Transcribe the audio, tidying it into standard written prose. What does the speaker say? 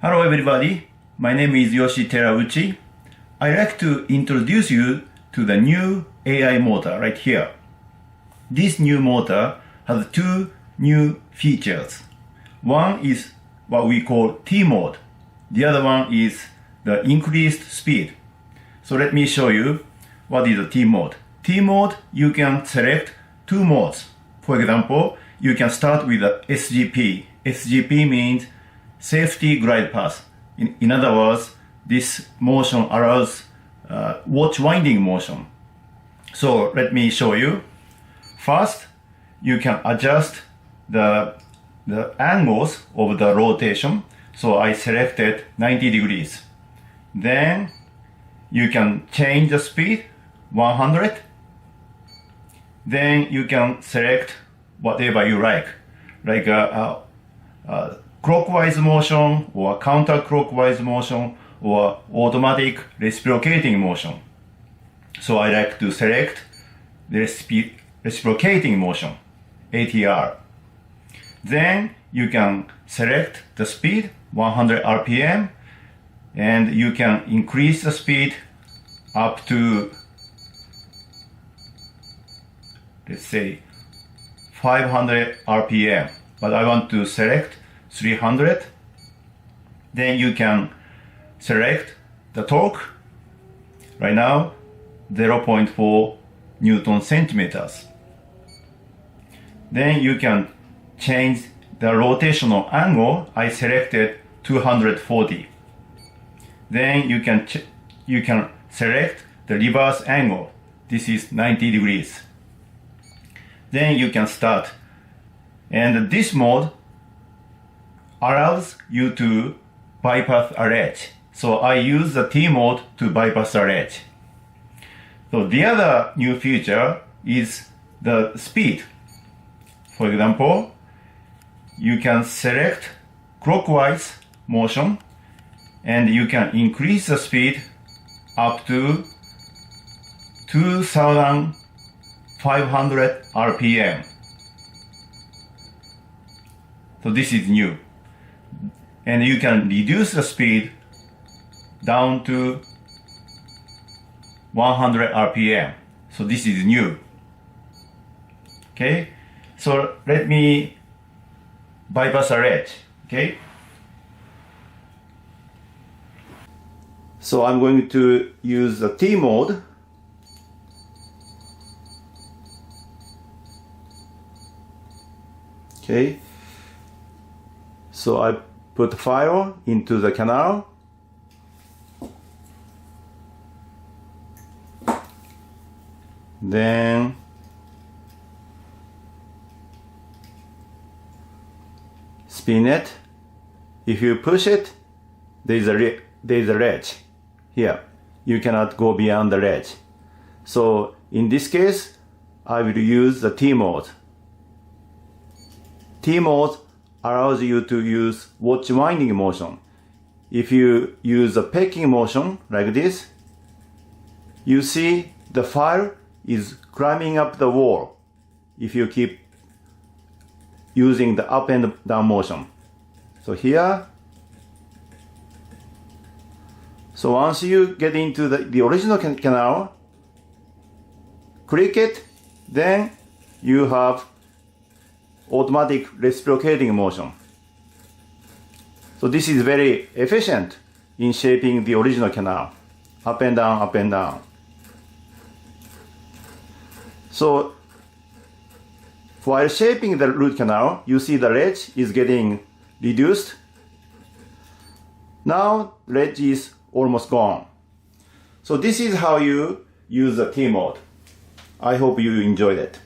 Hello everybody, my name is Yoshi Terauchi. I'd like to introduce you to the new AI motor right here. This new motor has two new features. One is what we call T mode. The other one is the increased speed. So let me show you what is the T mode. T mode, you can select two modes. For example, you can start with the SGP. SGP means safety glide path. In other words, this motion allows watch winding motion. So let me show you. First, you can adjust the angles of the rotation. So I selected 90 degrees. Then you can change the speed 100. Then you can select whatever you like clockwise motion or counterclockwise motion or automatic reciprocating motion. So I like to select the reciprocating motion, ATR. Then you can select the speed 100 RPM and you can increase the speed up to, let's say, 500 RPM, but I want to select 300. Then you can select the torque. Right now, 0.4 Newton centimeters. Then you can change the rotational angle. I selected 240. Then you can select the reverse angle. This is 90 degrees. Then you can start. And this mode allows you to bypass a ledge. So I use the T mode to bypass a ledge. So the other new feature is the speed. For example, you can select clockwise motion and you can increase the speed up to 2500 RPM. So this is new. And you can reduce the speed down to 100 RPM. So this is new. Okay, so let me bypass a ledge. Okay, so I'm going to use the T mode. Okay, so I put file into the canal. Then spin it. If you push it, there is a ledge here. You cannot go beyond the ledge. So in this case, I will use the T mode. T mode allows you to use watch winding motion. If you use a pecking motion like this, you see the file is climbing up the wall if you keep using the up and down motion. So here, so once you get into the original canal, click it, then you have automatic reciprocating motion. So this is very efficient in shaping the original canal. Up and down, up and down. So while shaping the root canal, you see the ledge is getting reduced. Now ledge is almost gone. So this is how you use the T mode. I hope you enjoyed it.